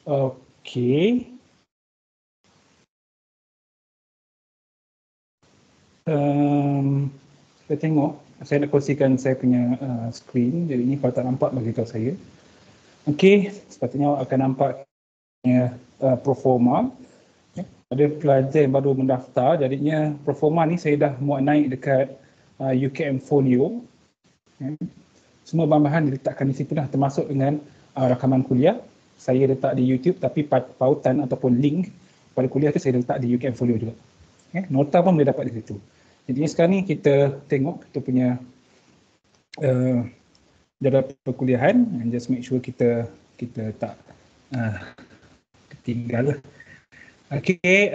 Okey. Kita tengok, saya nak kongsikan saya punya skrin, jadi ini kalau tak nampak bagi tahu saya. Okey, sepatutnya awak akan nampak proforma. Ada pelajar yang baru mendaftar, jadinya proforma ni saya dah muat naik dekat UKM Folio. Semua bahan-bahan diletakkan di situ dah, termasuk dengan rakaman kuliah. Saya letak di YouTube, tapi pautan ataupun link pada kuliah tu saya letak di UKM Folio juga. Nota pun boleh dapat di situ. Jadi sekarang ni kita tengok kita punya jadual perkuliahan, and just make sure kita tak ketinggal lah. Okey,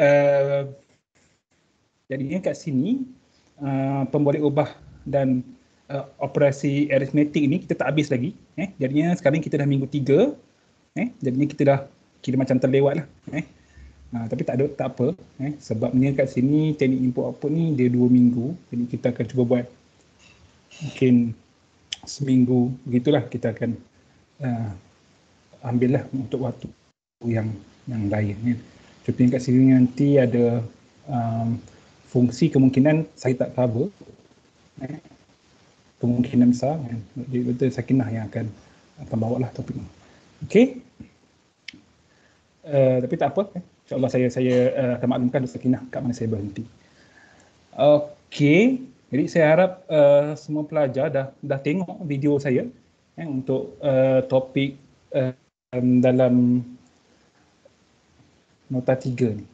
jadinya kat sini pemboleh ubah dan operasi aritmetik ni kita tak habis lagi. Jadinya sekarang kita dah minggu 3. Jadinya kita dah kira macam terlewat lah. Tapi tak apa, sebabnya kat sini teknik input output ni dia 2 minggu, jadi kita akan cuba buat mungkin seminggu begitulah, kita akan ambil lah untuk waktu yang lain. Contohnya kat sini nanti ada fungsi kemungkinan saya tak cover, kemungkinan besar, jadi betul Sakinah yang akan bawa lah topik ni. Okey, tapi tak apa, InsyaAllah saya akan maklumkan Sakinah kat mana saya berhenti. Okey, jadi saya harap semua pelajar dah tengok video saya untuk topik dalam nota 3 ni.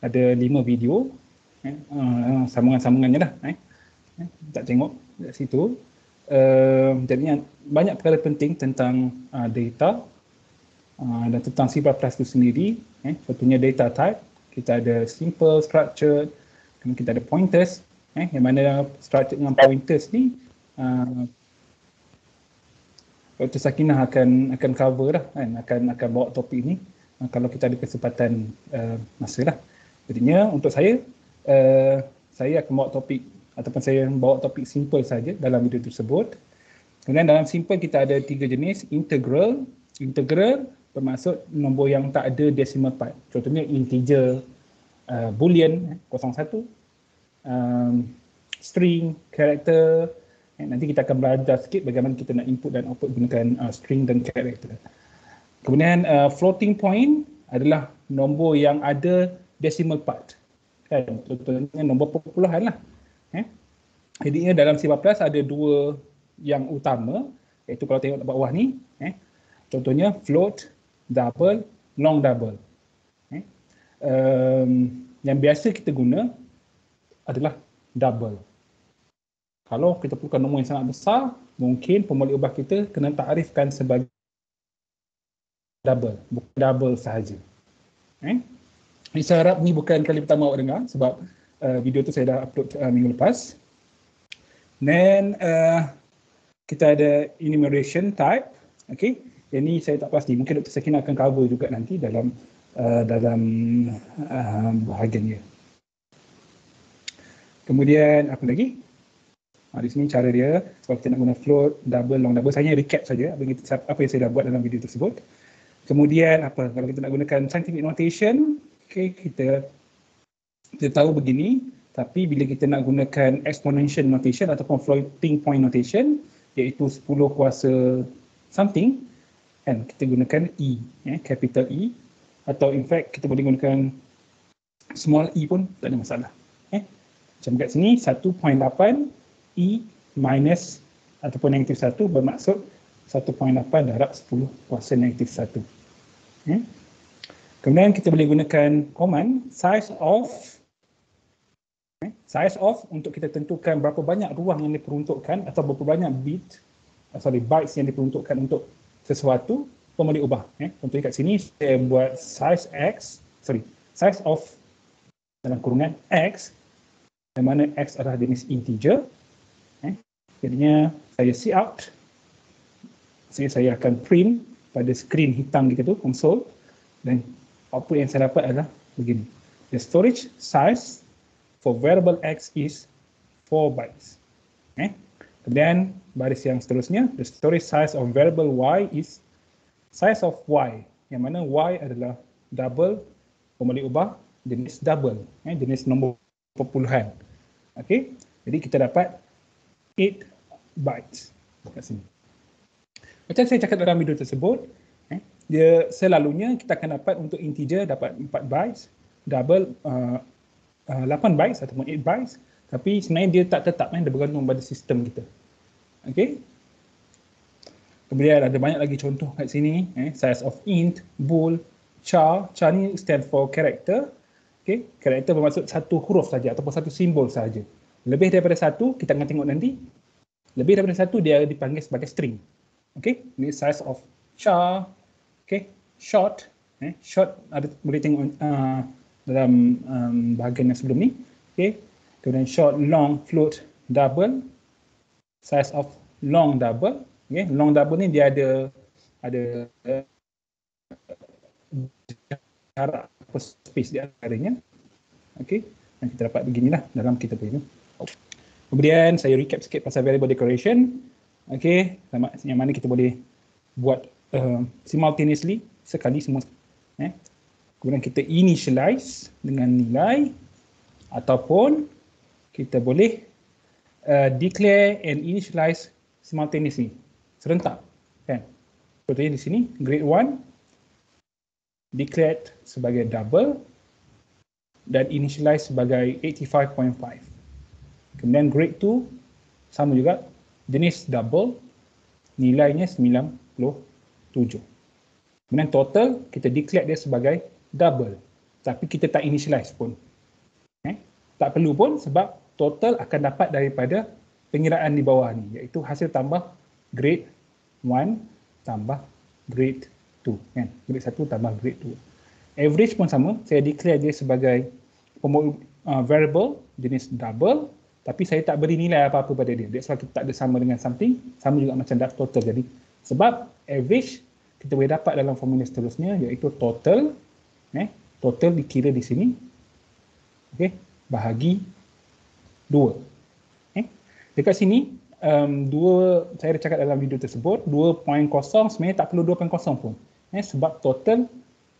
Ada 5 video, sambungan-sambungannya dah. Tak tengok kat situ. Jadinya banyak perkara penting tentang data dan tentang C++ itu sendiri. Contohnya data type, kita ada simple, structured, kemudian kita ada pointers, yang mana structured dengan pointers ni Dr. Sakinah akan cover lah, akan bawa topik ni kalau kita ada kesempatan masa lah. Jadinya untuk saya akan bawa topik ataupun saya bawa topik simple saja dalam video tersebut. Kemudian dalam simple kita ada 3 jenis. Integral bermaksud nombor yang tak ada decimal part. Contohnya integer, boolean 01, string, character. Nanti kita akan belajar sikit bagaimana kita nak input dan output gunakan string dan character. Kemudian floating point adalah nombor yang ada decimal part. Contohnya nombor perpuluhan lah. Jadi dalam C++ ada 2 yang utama, iaitu kalau tengok bawah ni, contohnya float, double, long double. Yang biasa kita guna adalah double. Kalau kita perlukan nombor yang sangat besar, mungkin pemboleh ubah kita kena takrifkan sebagai double, bukan double sahaja. Saya harap ni bukan kali pertama awak dengar, sebab video tu saya dah upload minggu lepas. Dan kita ada enumeration type. Okey, yang ni saya tak pasti, mungkin Dr. Sakinah akan cover juga nanti dalam bahagian dia. Kemudian apa lagi? Di sini cara dia, sebab kita nak guna float, double, long double. Saya recap saja apa yang saya dah buat dalam video tersebut. Kemudian apa, kalau kita nak gunakan scientific notation, okay, kita tahu begini, tapi bila kita nak gunakan exponential notation ataupun floating point notation, iaitu 10 kuasa something, kan, kita gunakan E, capital E, atau in fact kita boleh gunakan small e pun tak ada masalah. Macam kat sini 1.8 E minus ataupun negatif 1 bermaksud 1.8 darab 10 kuasa negatif 1. Kemudian kita boleh gunakan command size of untuk kita tentukan berapa banyak ruang yang diperuntukkan atau berapa banyak bytes yang diperuntukkan untuk sesuatu, pemboleh ubah. Contohnya kat sini saya buat size of dalam kurungan x, yang mana x adalah jenis integer. Jadinya saya cout, saya akan print pada skrin hitam kita tu, konsol, dan output yang saya dapat adalah begini. The storage size for variable x is 4 bytes. Kemudian baris yang seterusnya, the storage size of variable y is size of Y, yang mana Y adalah double pembalik ubah jenis double, jenis nombor perpuluhan. Okey, jadi kita dapat 8 bytes kat sini. Macam saya cakap dalam video tersebut, dia selalunya kita akan dapat untuk integer dapat 4 bytes, double 8 bytes ataupun 8 bytes, tapi sebenarnya dia tak tetap, dia bergantung pada sistem kita. Okey. Kemudian ada banyak lagi contoh kat sini, size of int, bool, char. Char ni stand for character. Okey, character bermaksud satu huruf saja ataupun satu simbol saja. Lebih daripada satu, kita akan tengok nanti. Lebih daripada satu, dia dipanggil sebagai string. Okey, ini size of char. Okey, short. Short ada boleh tengok dalam bahagian yang sebelum ni. Okey, kemudian short, long, float, double. Size of long double. Okay, long double ni dia ada jarak atau space di antaranya. Okey, dan kita dapat beginilah dalam kita punya. Kemudian saya recap sikit pasal variable declaration. Okey, yang mana kita boleh buat simultaneously sekali semua. Kemudian kita initialize dengan nilai ataupun kita boleh declare and initialize simultaneously, serentak, kan? Contohnya di sini grade 1 declared sebagai double dan initialize sebagai 85.5. Kemudian grade 2 sama juga, jenis double, nilainya 97. Kemudian total kita declare dia sebagai double, tapi kita tak initialize pun. Tak perlu pun sebab total akan dapat daripada pengiraan di bawah ni, iaitu hasil tambah grade 1 tambah grade 2, kan? Grade 1 tambah grade 2. Average pun sama, saya declare dia sebagai variable jenis double, tapi saya tak beri nilai apa-apa pada dia. That's why kita tak ada sama dengan something, sama juga macam total. Jadi sebab average kita boleh dapat dalam formula seterusnya, iaitu total, total dikira di sini, okey, bahagi 2. Dekat sini, saya ada cakap dalam video tersebut, 2.0 sebenarnya tak perlu 2.0 pun. Sebab total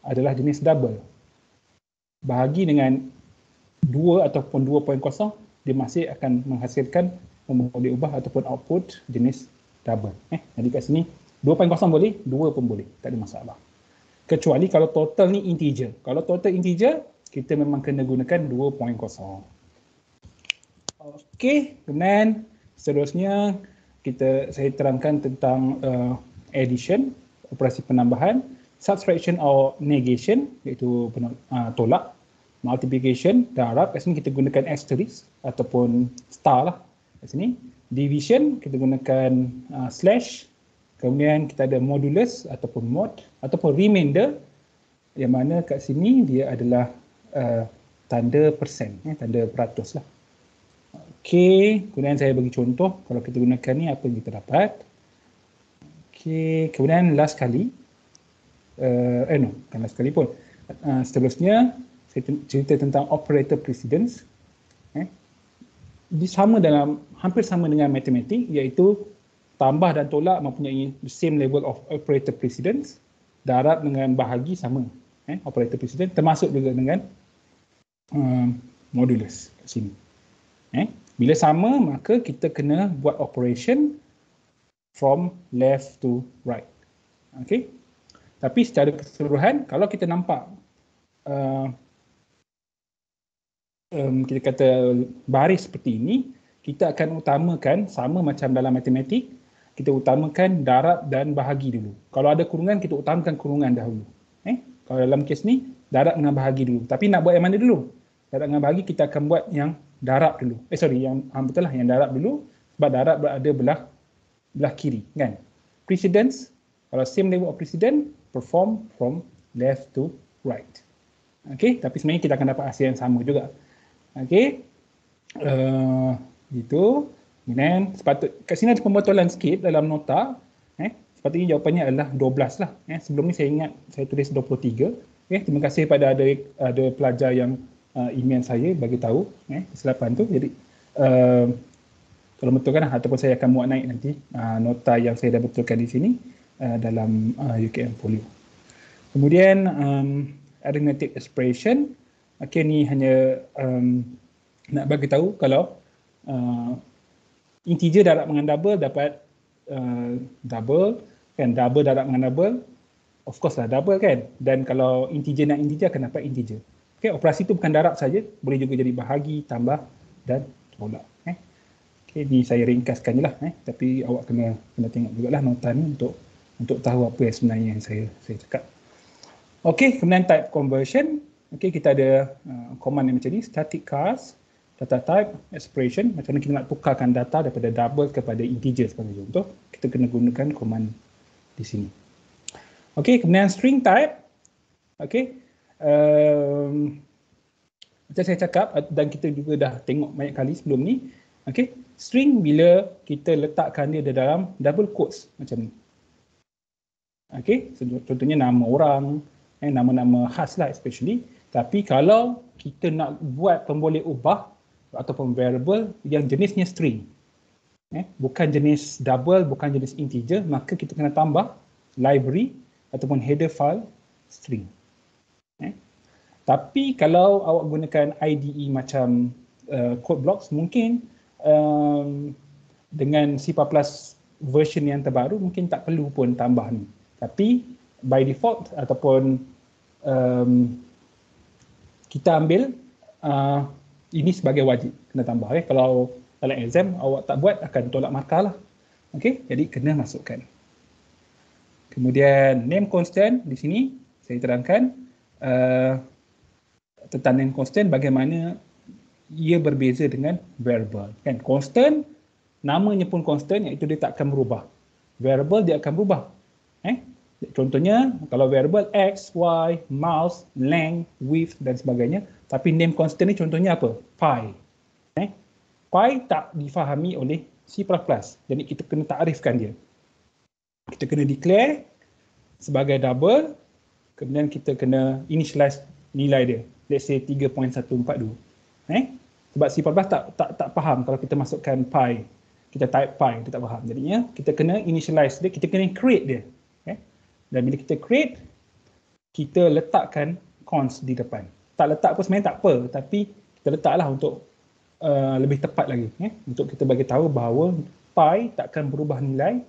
adalah jenis double. Bahagi dengan 2 ataupun 2.0, dia masih akan menghasilkan memberi ubah ataupun output jenis double. Jadi kat sini, 2.0 boleh, 2 pun boleh. Tak ada masalah. Kecuali kalau total ni integer. Kalau total integer, kita memang kena gunakan 2.0. Okey, kemudian seterusnya saya terangkan tentang addition, operasi penambahan, subtraction or negation, iaitu tolak, multiplication, darab, kat sini kita gunakan asterisk ataupun star lah kat sini. Division, kita gunakan slash, kemudian kita ada modulus ataupun mod, ataupun remainder, yang mana kat sini dia adalah tanda persen, tanda peratus lah. Okey, kemudian saya bagi contoh kalau kita gunakan ni apa yang kita dapat. Okey, kemudian last kali, bukan last kali pun. Seterusnya saya cerita tentang operator precedence. Dia hampir sama dengan matematik, iaitu tambah dan tolak mempunyai the same level of operator precedence. Darab dengan bahagi sama, operator precedence, termasuk juga dengan modulus kat sini. Bila sama, maka kita kena buat operation from left to right. Okey. Tapi secara keseluruhan, kalau kita nampak kita kata baris seperti ini, kita akan utamakan sama macam dalam matematik, kita utamakan darab dan bahagi dulu. Kalau ada kurungan, kita utamakan kurungan dahulu. Kalau dalam kes ni, darab dengan bahagi dulu. Tapi nak buat yang mana dulu? Darab dengan bahagi kita akan buat yang darab dulu. Betul lah, yang darab dulu, sebab darab berada belah kiri, kan? Precedence, kalau same level of precedence, perform from left to right. Okey, tapi sebenarnya kita akan dapat hasil yang sama juga. Okey, gitu. Kemudian kat sini ada pembetulan sikit dalam nota. Sepatutnya jawapannya adalah 12 lah. Sebelum ni saya ingat saya tulis 23. Terima kasih pada ada pelajar yang email saya bagi tahu kesilapan tu. Jadi kalau betulkan ataupun saya akan muat naik nanti nota yang saya dah betulkan di sini. dalam UKM Folio. Kemudian arithmetic expression. Okay, ni hanya nak bagi tahu kalau integer darab dengan double dapat double, kan, double darab dengan double, of course lah double, kan, dan kalau integer nak integer akan dapat integer. Okay, operasi tu bukan darab saja, boleh juga jadi bahagi, tambah dan tolak. Okay, ni saya ringkaskan je lah, tapi awak kena tengok jugalah nota ni untuk tahu apa yang sebenarnya yang saya cakap. Okay, kemudian type conversion. Okay, kita ada command yang macam ni, static cast, data type, expression. Macam mana kita nak tukarkan data daripada double kepada integer sebagai contoh, kita kena gunakan command di sini. Okay, kemudian string type. Okay, macam saya cakap dan kita juga dah tengok banyak kali sebelum ni. Okay, string bila kita letakkan dia dalam double quotes macam ni. Okay, contohnya nama orang, nama-nama khas lah especially. Tapi kalau kita nak buat pemboleh ubah ataupun variable yang jenisnya string, bukan jenis double, bukan jenis integer, maka kita kena tambah library ataupun header file string. Tapi kalau awak gunakan IDE macam code blocks, mungkin dengan C++ version yang terbaru mungkin tak perlu pun tambah ni. Tapi by default ataupun kita ambil ini sebagai wajib kena tambah. Kalau dalam exam awak tak buat akan tolak markah lah. Okay, jadi kena masukkan. Kemudian name constant di sini saya terangkan tentang name constant bagaimana ia berbeza dengan variable. Kan, constant namanya pun constant, iaitu dia tak akan berubah. Variable dia akan berubah. Contohnya kalau variable x, y, mouse, length, width dan sebagainya, tapi name constant ni contohnya apa? Pi. Pi tak difahami oleh C++. Jadi kita kena takrifkan dia. Kita kena declare sebagai double, kemudian kita kena initialize nilai dia. Let's say 3.142. Sebab C++ tak faham kalau kita masukkan pi, kita type pi, dia tak faham. Jadinya kita kena initialize dia, kita kena create dia. Dan bila kita create, kita letakkan const di depan. Tak letak pun sebenarnya tak apa, tapi kita letaklah untuk lebih tepat lagi. Untuk kita bagi tahu bahawa pi takkan berubah nilai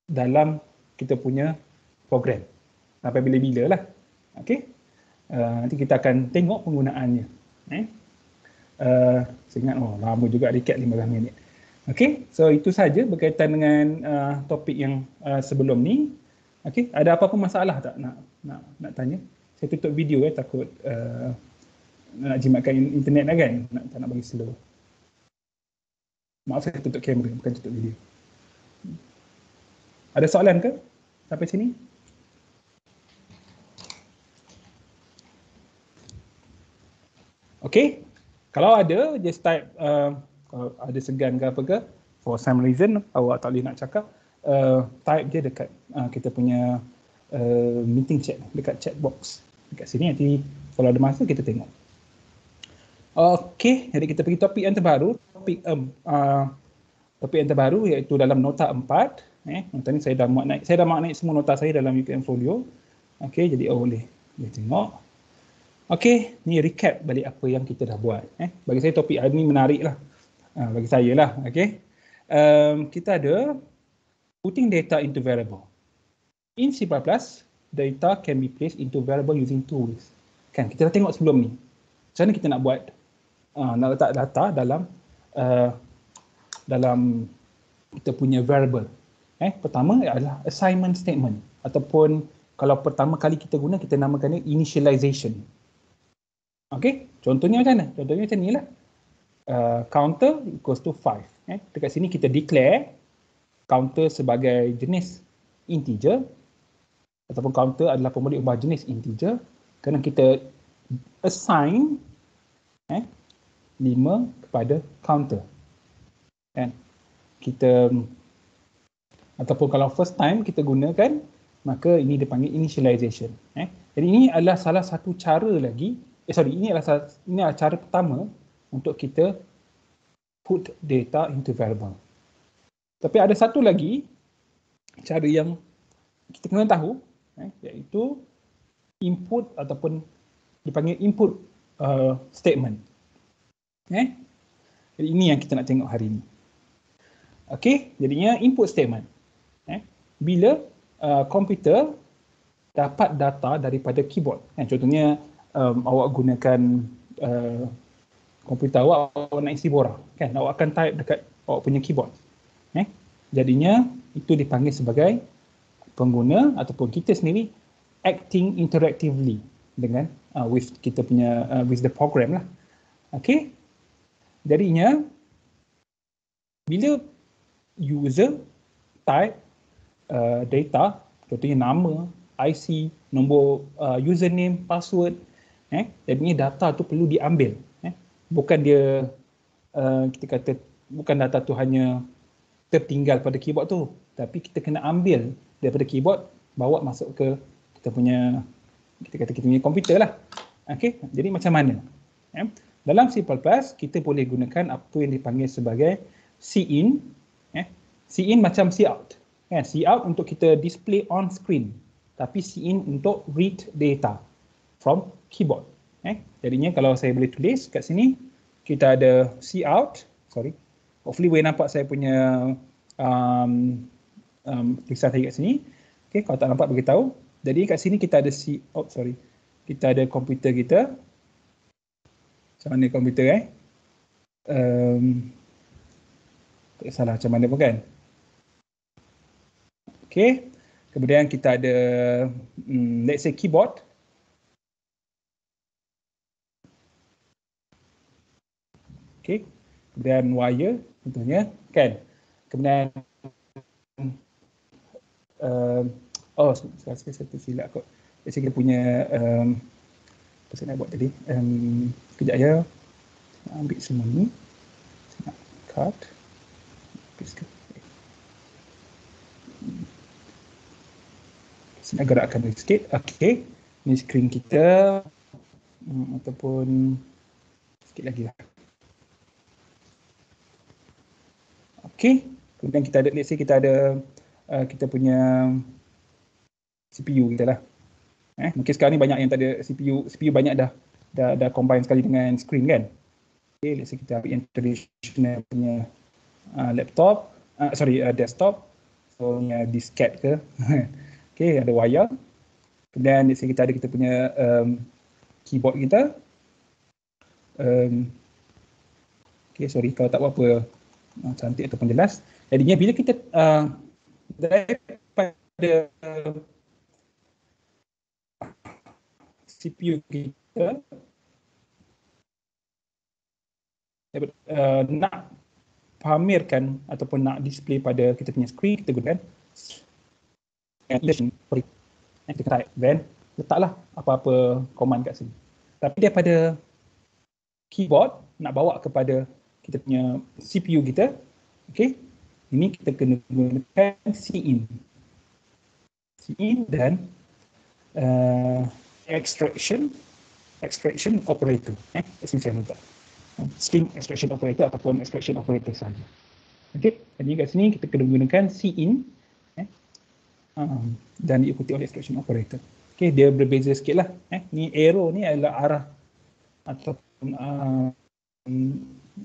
dalam kita punya program. Sampai bila-bila lah. Okay? Nanti kita akan tengok penggunaannya. Saya ingat, lama juga recap 15 minit. Okay, so itu saja berkaitan dengan topik yang sebelum ni. Okay, ada apa-apa masalah tak nak tanya? Saya tutup video takut nak jimatkan internet lah kan, tak nak bagi slow. Maaf, saya tutup kamera, bukan tutup video. Ada soalan ke sampai sini? Okay, kalau ada, just type, kalau ada segan ke apa ke, for some reason awak tak boleh nak cakap, type je dekat kita punya meeting chat, dekat chat box dekat sini. Nanti kalau ada masa kita tengok. Okey, jadi kita pergi topik yang terbaru. Topik yang terbaru iaitu dalam nota 4. Nota ni saya dah muat naik semua nota saya dalam UKM Folio. Okey, jadi boleh tengok. Okey, ni recap balik apa yang kita dah buat. Bagi saya topik hari ni menarik lah. Bagi saya lah. Okey, kita ada putting data into variable. In C++, data can be placed into variable using two ways. Kan, kita dah tengok sebelum ni. Macam mana kita nak buat, nak letak data dalam kita punya variable. Pertama adalah assignment statement. Ataupun kalau pertama kali kita guna, kita namakan dia initialization. Okey, contohnya macam mana? Contohnya macam ni lah. Counter equals to 5. Dekat sini kita declare counter sebagai jenis integer ataupun counter adalah pemboleh ubah jenis integer, kerana kita assign 5 kepada counter. Kan? Kita ataupun kalau first time kita gunakan, maka ini dipanggil initialization. Jadi ini adalah salah satu cara lagi, ini adalah cara pertama untuk kita put data into variable. Tapi ada satu lagi cara yang kita kena tahu, iaitu input ataupun dipanggil input statement. Jadi ini yang kita nak tengok hari ini. Okey, jadinya input statement. Bila komputer dapat data daripada keyboard. Contohnya awak gunakan komputer awak nak isi borang, kan? Awak akan type dekat awak punya keyboard. Jadinya itu dipanggil sebagai pengguna ataupun kita sendiri acting interactively dengan with kita punya with the program lah. Okey. Jadinya bila user type data, contohnya nama, IC, nombor username, password, jadinya data tu perlu diambil. Bukan dia kita kata bukan data tu hanya tertinggal pada keyboard tu, tapi kita kena ambil daripada keyboard, bawa masuk ke kita punya komputer lah. Okey, jadi macam mana? Dalam C++, kita boleh gunakan apa yang dipanggil sebagai cin. Cin macam cout. Cout untuk kita display on screen, tapi cin untuk read data from keyboard. Jadinya kalau saya boleh tulis kat sini, kita ada cout. Hopefully boleh nampak saya punya tulisan saya kat sini. Okay, kalau tak nampak beritahu. Jadi kat sini kita ada kita ada komputer kita. Macam mana komputer tak salah macam mana pun kan. Okay, kemudian kita ada let's say keyboard. Okay, kemudian wire contohnya kan. Kemudian sekarang saya tersilap kot. Saya punya apa saya nak buat tadi. Kejap ya. Saya ambil semua ni. Saya nak cut. Saya nak gerakkan lagi sikit. Okay. Ni screen kita. Ataupun sikit lagi lah. Okay. Kemudian kita ada, let's say kita ada kita punya CPU kita lah. Mungkin sekarang ni banyak yang tak ada CPU banyak dah combine sekali dengan screen kan. Okay, let's say kita ambil yang traditional punya laptop, desktop. So ni disket ke. Okay, ada wire. Kemudian let's say kita ada kita punya keyboard kita. Okay, sorry kalau tak apa cantik ataupun jelas. Jadinya bila kita daripada CPU kita nak pamerkan ataupun nak display pada kita punya screen, kita gunakan kita type then letaklah apa-apa command kat sini. Tapi daripada keyboard nak bawa kepada kita punya CPU kita, okay, ini kita kena gunakan cin dan extraction operator. Sini saya letak string extraction operator ataupun extraction operator saja. Okay, jadi kat sini kita kena gunakan cin dan diikuti oleh extraction operator. Okay, dia berbeza sikit lah. Ni arrow ni adalah arah ataupun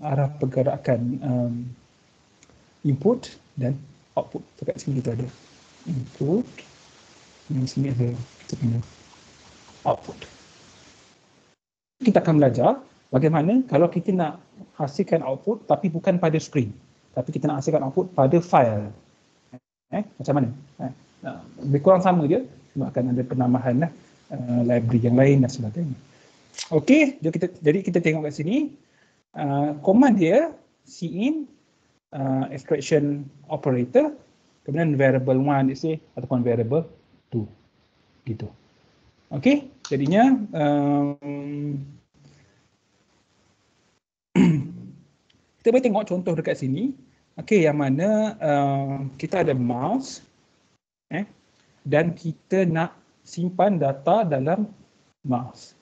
arah pergerakan input dan output. Dekat sini kita ada input, di sini ada kita punya output. Kita akan belajar bagaimana kalau kita nak hasilkan output tapi bukan pada screen, tapi kita nak hasilkan output pada file. Macam mana? Lebih kurang sama je, cuma akan ada penambahan lah, library yang lain dan sebagainya. Okey, jadi kita tengok kat sini. Command dia cin extraction operator, kemudian variable 1 ataupun variable 2 gitu. Okey, jadinya kita boleh tengok contoh dekat sini. Okey, yang mana kita ada mouse dan kita nak simpan data dalam mouse.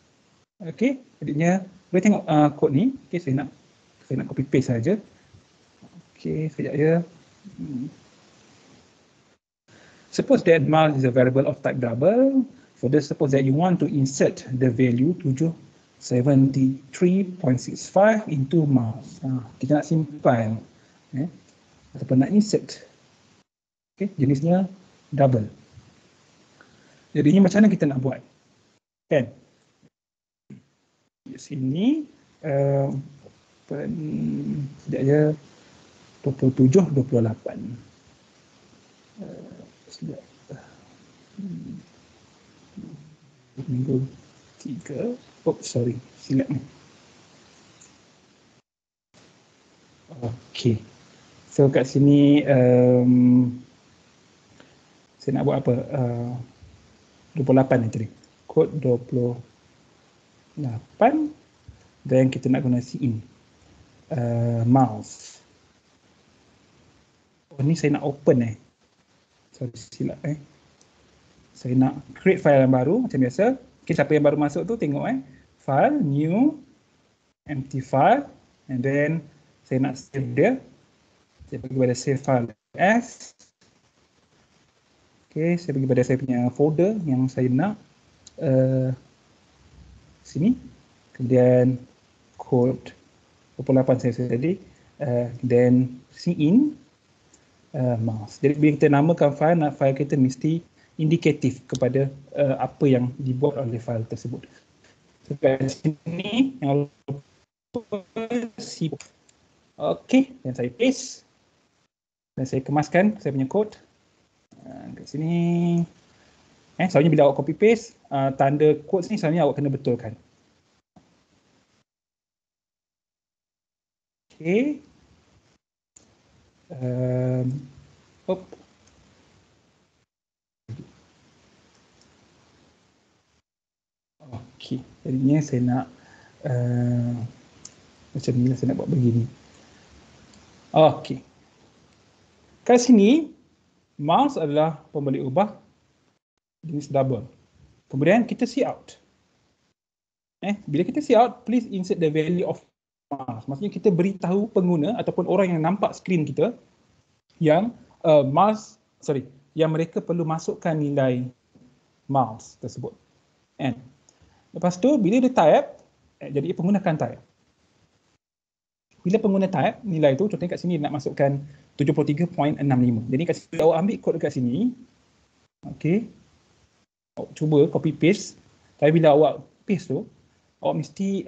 Okey, jadinya boleh tengok kod ni. Okey, saya nak copy paste saja. Okey, sekejap ya. suppose that miles is a variable of type double. Further, suppose that you want to insert the value 773.65 into miles. Kita nak simpan, ataupun nak insert. Okay, jenisnya double. Jadinya macam mana kita nak buat? Kan? Di sini, sekejap je, 27, 28. Sekejap. Minggu 3. Oh, sorry. Silap ni. Okay. So, kat sini, saya nak buat apa? 28 ni tadi. Kod 28. Dan kita nak guna cin. Mouse. Oh, ni saya nak open Sorry, silap Saya nak create file yang baru macam biasa. Okay, siapa yang baru masuk tu tengok file, new, empty file, and then saya nak save dia. Saya pergi pada save file as. Okay, saya pergi pada saya punya folder yang saya nak sini. Kemudian code 28 saya tadi, then cin mouse. Jadi bila kita namakan file kita mesti indikatif kepada apa yang dibuat oleh file tersebut. So, kat sini yang okey, dan saya paste dan saya kemaskan saya punya kod kat sini. Selalunya bila awak copy paste, tanda kod ni selalunya awak kena betulkan. Okey. Okey, jadinya saya nak macam ni lah, saya nak buat begini. Okey. Kat sini, mouse adalah pembalik ubah jenis double. Kemudian kita see out. Bila kita see out, please insert the value of mouse. Maksudnya kita beritahu pengguna ataupun orang yang nampak skrin kita yang yang mereka perlu masukkan nilai mouse tersebut. Lepas tu bila dia type, jadi pengguna akan type. Bila pengguna type, nilai tu contohnya kat sini nak masukkan 73.65. Jadi kat sini awak ambil kod dekat sini. Okey. Awak cuba copy paste. Tapi bila awak paste tu, awak mesti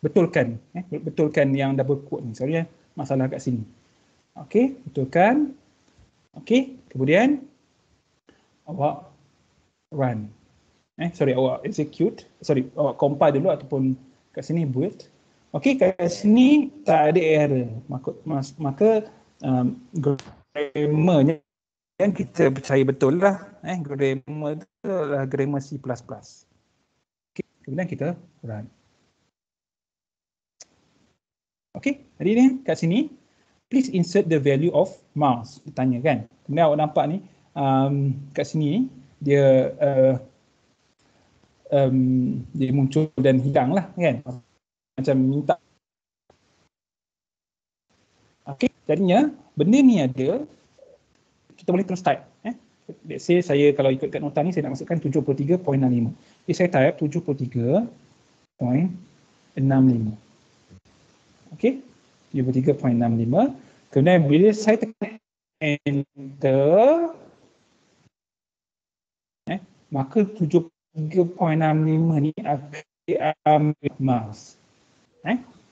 betulkan yang double quote ni. Sorry masalah kat sini. Okey, betulkan. Okey, kemudian awak run. Awak execute. Awak compile dulu ataupun kat sini build. Okey, kat sini tak ada error. Maka grammarnya yang kita percaya betul lah. Grammar tu adalah grammar C++. Okey, kemudian kita run. Okey, jadi ni kat sini please insert the value of mouse. Ditanya kan. Kemudian awak nampak ni kat sini dia dia muncul dan hilang lah kan. Macam minta. Okey, jadinya benda ni ada, kita boleh terus type. Let's say saya kalau ikut kat nota ni saya nak masukkan 73.65. Jadi saya type 73.65. Okey, 73.65. Kemudian bila saya tekan enter, maka 73.65 ni akan diambil mouse.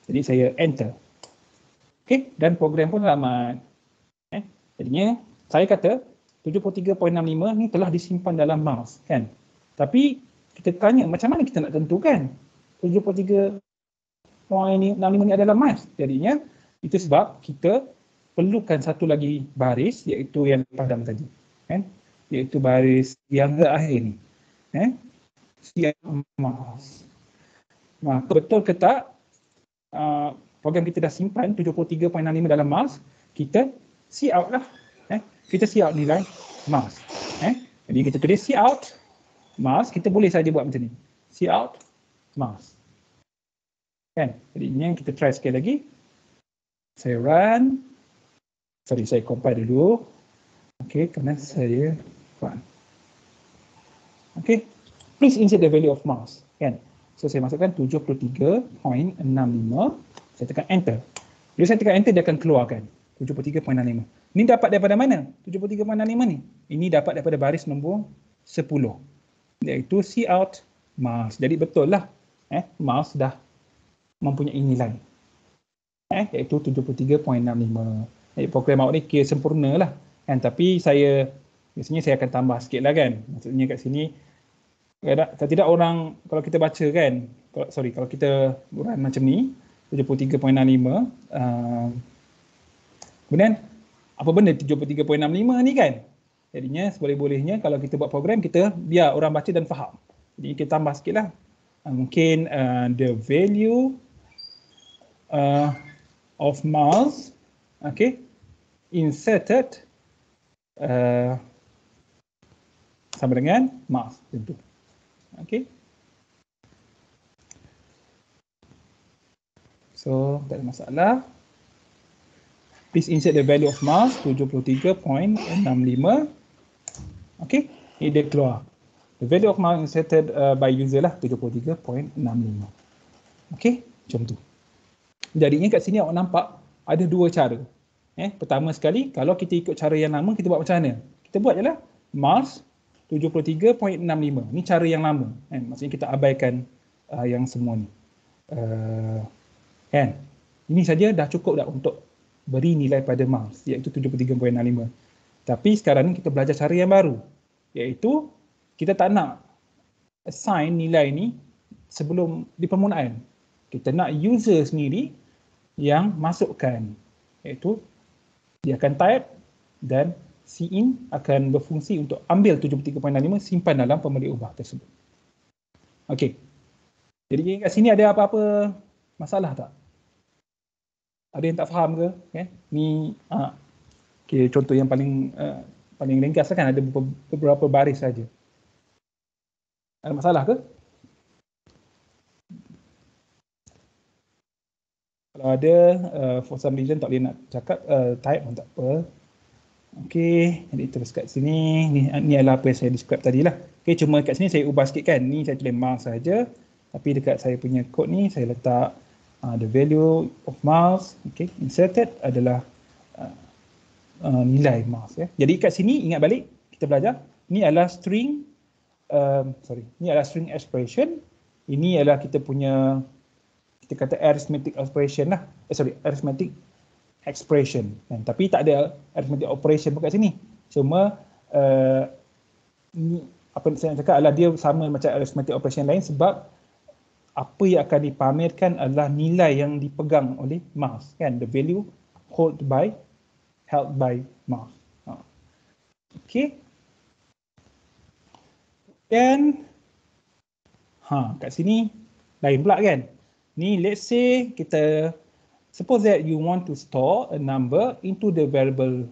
Jadi saya enter. Okey, dan program pun selamat. Jadinya saya kata 73.65 ni telah disimpan dalam mouse kan. Tapi kita tanya macam mana kita nak tentukan 73.65 ni adalah mouse. Jadinya itu sebab kita perlukan satu lagi baris iaitu yang padam tadi. Iaitu baris yang ke akhir ni. Siap mouse. Maka betul ke tak program kita dah simpan 73.65 dalam mouse, kita see out lah. Kita see out nilai mouse. Jadi kita tulis see out mouse, kita boleh saja buat macam ni. See out mouse. Kan? Jadi ini yang kita try sekali lagi. Saya run. Sorry, saya compile dulu. Okay, kerana saya fun. Okay, please insert the value of mouse. Kan? So saya masukkan 73.65. Saya tekan enter. Bila saya tekan enter, dia akan keluarkan 73.65. Ini dapat daripada mana? 73.65 ni. Ini dapat daripada baris nombor 10. Iaitu cout mouse. Jadi betul lah. Mouse dah mempunyai nilai. Iaitu 73.65. Jadi program awak ni kira sempurna lah. Kan? Tapi biasanya saya akan tambah sikit lah kan. Maksudnya kat sini, kalau tidak orang, kalau kita baca kan, kalau kita run macam ni, 73.65, kemudian apa benda 73.65 ni kan? Jadinya seboleh-bolehnya kalau kita buat program, kita biar orang baca dan faham. Jadi kita tambah sikit lah. Mungkin the value of mouse, okay, inserted sama dengan mouse tentu. Okay. So, tak ada masalah. Please insert the value of mouse 73.65. Okay, ini dia keluar. The value of mouse inserted by user lah 73.65. Okay, macam tu. Jadinya kat sini awak nampak ada dua cara. Pertama sekali, kalau kita ikut cara yang lama, kita buat macam mana? Kita buat je lah. Mouse 73.65. Ni cara yang lama. Maksudnya kita abaikan yang semua ni. Kan? Ini saja dah cukup dah untuk beri nilai pada mouse, iaitu 73.65. Tapi sekarang ni kita belajar cara yang baru, iaitu kita tak nak assign nilai ni sebelum di permulaan. Kita nak user sendiri yang masukkan, iaitu dia akan type dan cin akan berfungsi untuk ambil 73.65 simpan dalam pembeli ubah tersebut. Okey. Jadi kat sini ada apa-apa masalah tak? Ada yang tak faham ke? Ni contoh yang paling ringkas kan, ada beberapa baris saja. Ada masalah ke? Kalau ada, for some reason tak boleh nak cakap, type pun tak apa. Okey, jadi terus kat sini, ni adalah apa yang saya describe tadi lah. Okey, cuma kat sini saya ubah sikit kan, ni saya tulis mouse saja. Tapi dekat saya punya code ni, saya letak the value of mouse, okay, inserted adalah nilai mouse. Jadi kat sini, ingat balik, kita belajar, ni adalah string, ni adalah string expression, ini adalah kita punya, kita kata arithmetic expression lah, arithmetic expression. Tapi tak ada arithmetic operation pun kat sini. Cuma, ni, apa yang saya nak cakap adalah dia sama macam arithmetic operation lain sebab apa yang akan dipamerkan adalah nilai yang dipegang oleh mouse, kan? The value held by mouse. Okey. Dan kat sini lain pula kan. Ni let's say kita suppose that you want to store a number into the variable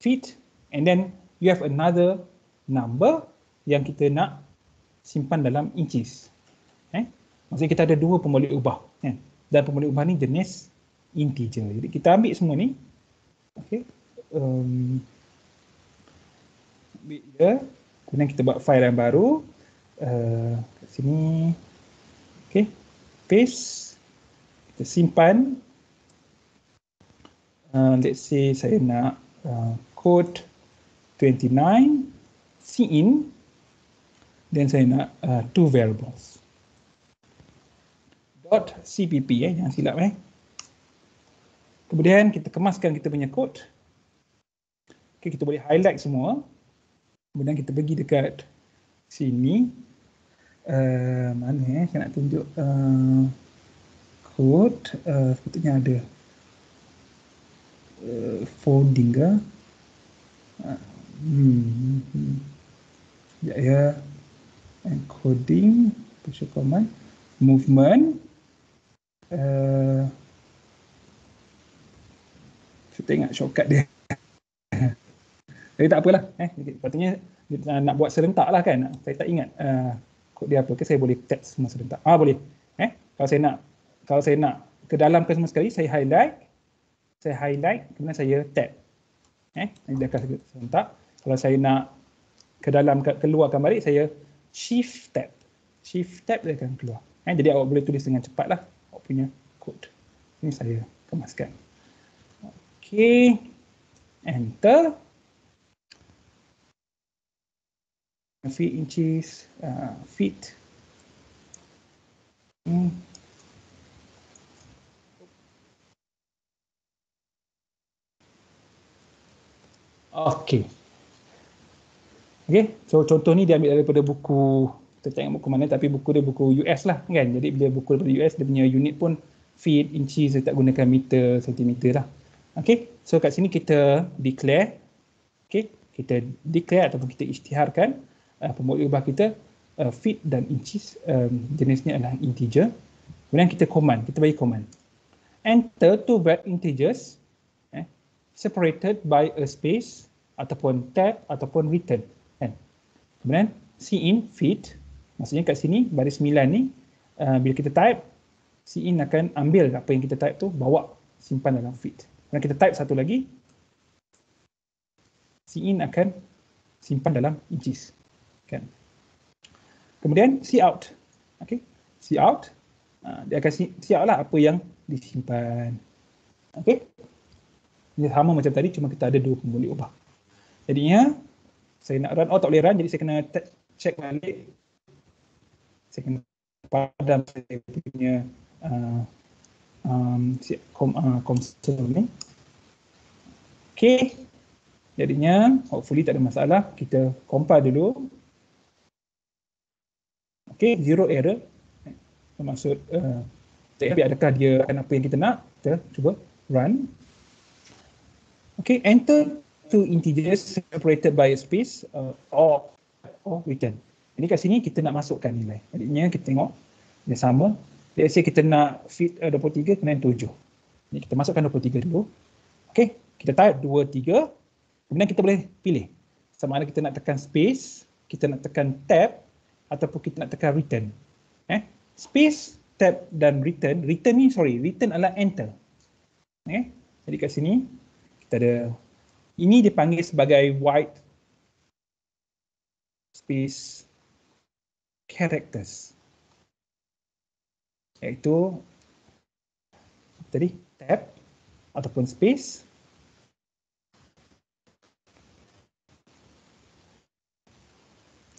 feet and then you have another number yang kita nak simpan dalam inches. Maksudnya kita ada dua pembalik ubah, kan? Dan pembalik ubah ni jenis integer. Jadi kita ambil semua ni, okey, ambil je, kemudian kita buat file yang baru, kat sini, okey, paste, kita simpan. Let's say saya nak code 29 cin, dan saya nak two variables. .cpp, jangan silap. Kemudian kita kemaskan kita punya code. Okay, kita boleh highlight semua. Kemudian kita pergi dekat sini. Mana saya nak tunjuk code. Sepatutnya ada folding ke. Ya, encoding, push command, movement. Kita ingat shortcut dia. Jadi tak apalah. Patutnya nak buat serentak lah kan. Saya tak ingat kod dia apa. Saya boleh tag semua serentak. Boleh. Kalau saya nak ke dalam ke semua sekali, saya highlight, kemudian saya tag. Dia akan serentak. Kalau saya nak ke dalam, keluarkan balik, saya shift tab. Shift tab dia akan keluar. Jadi awak boleh tulis dengan cepat lah awak punya kod. Ini saya kemaskan. Okey. Enter. Feet inches, feet. Okey. Okey, so contoh ni dia ambil daripada buku, kita tengok buku mana, tapi buku dia buku US lah kan. Jadi bila buku daripada US, dia punya unit pun feet, inches, dia tak gunakan meter, sentimeter lah. Okey, so kat sini kita declare, okey, kita declare ataupun kita isytiharkan pembuat ubah kita feet dan inches, jenisnya adalah integer. Kemudian kita command, kita bagi command. Enter two vat integers separated by a space ataupun tab ataupun return. Kemudian cin feet, maksudnya kat sini baris 9 ni bila kita type, cin akan ambil apa yang kita type tu, bawa simpan dalam feet. Kemudian kita type satu lagi, cin akan simpan dalam inches kan. Kemudian cout, okey, cout dia akan cout lah apa yang disimpan. Okey, ini sama macam tadi, cuma kita ada dua pemboleh ubah. Jadinya saya nak run, tak boleh run, jadi saya kena check balik. Saya kena padam saya punya console ni. Okey, jadinya hopefully tak ada masalah. Kita compile dulu. Okey, zero error. Maksud tapi adakah dia akan apa yang kita nak? Kita cuba run. Okey, enter two integers separated by a space or return. Ini kat sini kita nak masukkan nilai. Jadinya kita tengok dia sama. Let's say kita nak fit 23 kemudian 7. Jadi kita masukkan 23 dulu. Okey, kita type 23. Kemudian kita boleh pilih sama ada kita nak tekan space, kita nak tekan tab ataupun kita nak tekan return. Space, tab dan return. Return adalah enter. Jadi kat sini kita ada, ini dipanggil sebagai white space characters, iaitu tadi tab ataupun space,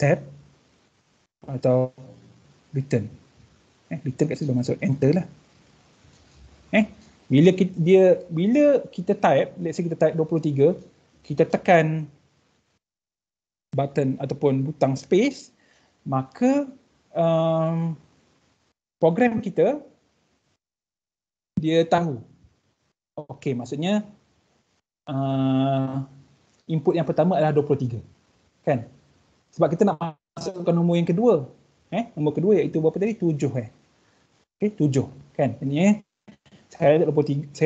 tab atau return. Return kat situ masuk enter lah. Bila kita type, let's say kita type 23, kita tekan button ataupun butang space, maka program kita dia tahu. Okey, maksudnya input yang pertama adalah 23. Kan? Sebab kita nak masukkan nombor yang kedua. Nombor kedua iaitu berapa tadi? 7. Okey, 7. Kan? Ini saya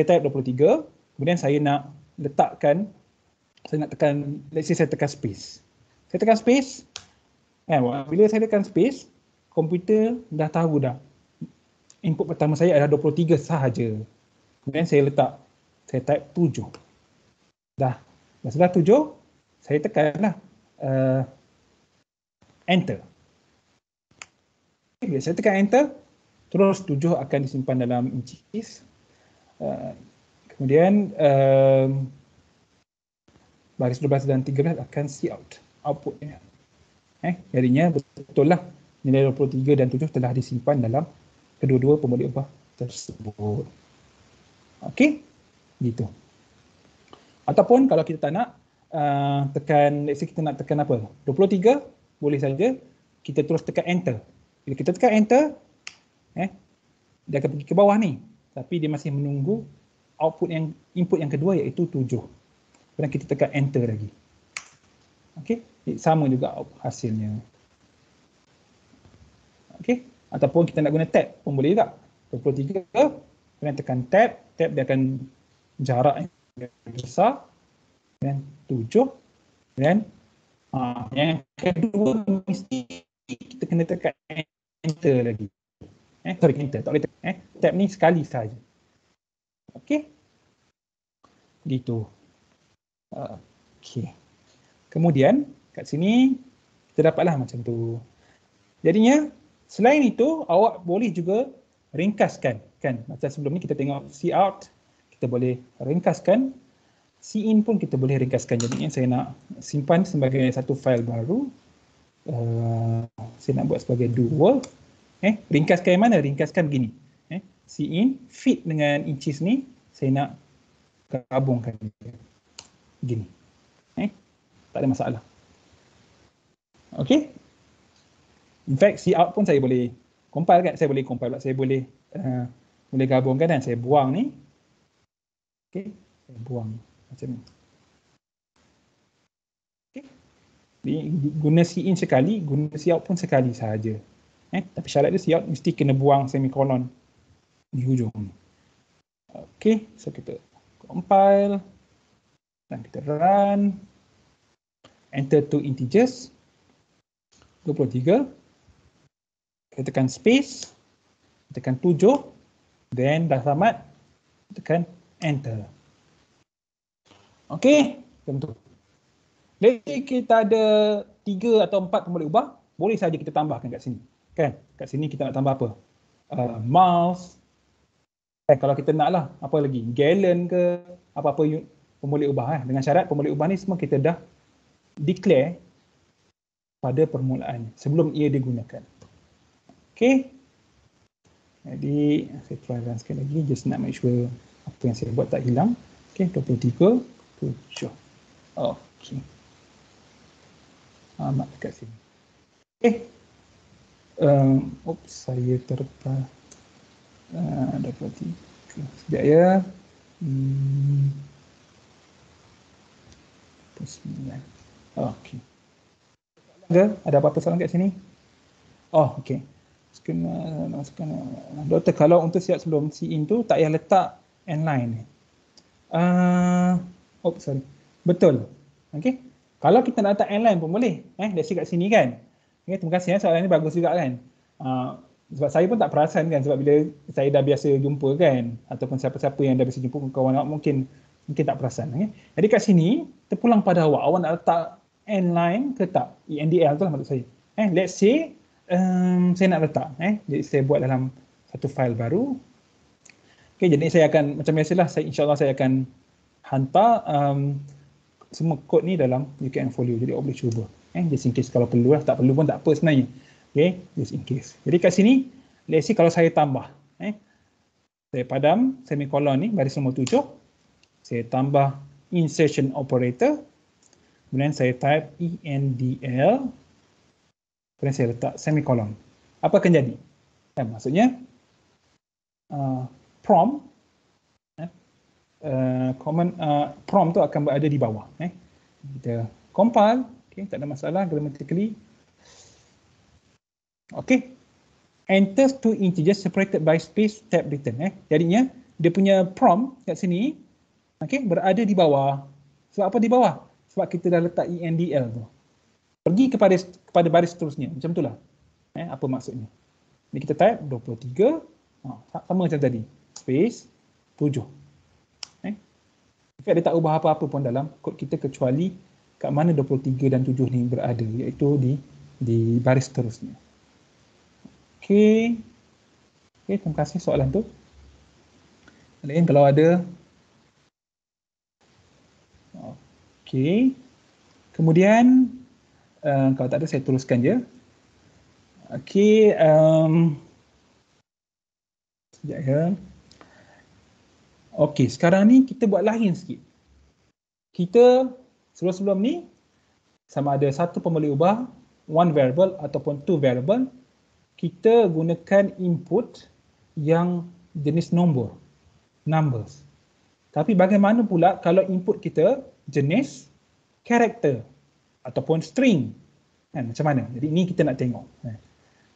type 23, kemudian saya nak letakkan, saya nak tekan, let's say saya tekan space. Saya tekan space, bila saya tekan space, komputer dah tahu dah. Input pertama saya adalah 23 sahaja. Kemudian saya type 7. Dah sudah 7, saya tekanlah enter. Bila saya tekan enter, terus 7 akan disimpan dalam inches. Kemudian baris 12 dan 13 akan cout outputnya. Jadinya betul lah nilai 23 dan 7 telah disimpan dalam kedua-dua pemboleh ubah tersebut. Okey, gitu. Ataupun kalau kita tak nak tekan, let's say kita nak tekan apa? 23, boleh saja kita terus tekan enter. Bila kita tekan enter, dia akan pergi ke bawah ni. Tapi dia masih menunggu input yang kedua iaitu 7. Kemudian kita tekan enter lagi. Okey, sama juga hasilnya. Okey, ataupun kita nak guna tab pun boleh juga. 23, kemudian tekan tab, dia akan jarak yang besar. Kemudian 7, kemudian yang kedua mesti kita kena tekan enter lagi. Enter, tak boleh tekan. Tab ni sekali saja. Okey, gitu. Okey. Kemudian kat sini kita dapatlah macam tu. Jadinya selain itu awak boleh juga ringkaskan kan. Macam sebelum ni kita tengok cout, kita boleh ringkaskan. Cin pun kita boleh ringkaskan. Jadinya saya nak simpan sebagai satu fail baru. Saya nak buat sebagai dua. Ringkaskan yang mana? Ringkaskan begini. Cin fit dengan inches ni saya nak gabungkan begini. Tak ada masalah. Okey. In fact, cout pun saya boleh compile kan? Saya boleh compile, saya boleh gabungkan kan? Saya buang ni. Okey, saya buang macam ni. Okey. Guna cin sekali, guna cout pun sekali sahaja. Tapi syarat dia cout mesti kena buang semikolon di hujung ni. Okey, so kita compile dan kita run. Enter two integers. 23. Kita tekan space. Tekan 7. Then dah tamat. Tekan enter. Okey, tentu. Jadi kita ada 3 atau 4 pemboleh ubah, boleh saja kita tambahkan kat sini. Kan? Kat sini kita nak tambah apa? Miles. Kalau kita naklah apa lagi? Gallon ke apa-apa pemboleh ubah. Dengan syarat pemboleh ubah ni semua kita dah declare pada permulaan sebelum ia digunakan. Okey. Jadi saya try run sekali lagi, just nak make sure apa yang saya buat tak hilang. Okey, 23 7. Okey. Amat dekat sini. Okey. Saya terlepas 23. Sekejap ya. 9. Okey. Ada apa-apa soalan kat sini? Oh, okey. Doktor, kalau untuk siap sebelum cin tu tak payah letak n-line ni. Sorry. Betul. Okey. Kalau kita nak letak n-line pun boleh. Let's see kat sini kan. Okay, terima kasih soalan ni bagus juga kan. Sebab saya pun tak perasan kan, sebab bila saya dah biasa jumpa kan, ataupun siapa-siapa yang dah biasa jumpa kawan awak mungkin tak perasan. Okay. Jadi kat sini terpulang pada awak nak letak n-line ke tak? ENDL tu lah maksud saya. Let's say saya nak letak. Jadi saya buat dalam satu file baru. Okay, jadi saya akan macam biasalah, insyaAllah saya akan hantar semua kod ni dalam UKM Folio. Jadi awak boleh cuba. Just in case kalau perlu lah, tak perlu pun tak apa sebenarnya. Okay, just in case. Jadi kat sini, let's say kalau saya tambah. Saya padam semikolon ni, baris nombor 7. Saya tambah insertion operator. Kemudian saya type ENDL. Kemudian saya letak semikolon. Apa akan jadi? Maksudnya, prompt, prompt tu akan berada di bawah. Kita compile, okay, tak ada masalah grammatically. Okay. Enter two integers separated by space tab return. Jadinya, dia punya prompt kat sini, okay, berada di bawah. Sebab apa di bawah? Sebab kita dah letak ENDL tu. Pergi kepada baris seterusnya. Macam itulah. Apa maksudnya? Jadi kita type 23. Sama macam tadi. Space 7. Dia tak ubah apa-apa pun dalam kod kita kecuali kat mana 23 dan 7 ni berada. Iaitu di baris seterusnya. Okey. Okey, terima kasih soalan tu. Lain kalau ada. Okey. Kemudian kalau tak ada saya teruskan je. Okey, sekejap ya. Okey, sekarang ni kita buat lain sikit. Kita sebelum ni sama ada satu pemboleh ubah, one variable ataupun two variable, kita gunakan input yang jenis nombor, numbers. Tapi bagaimana pula kalau input kita jenis character ataupun string? Macam mana? Jadi ini kita nak tengok.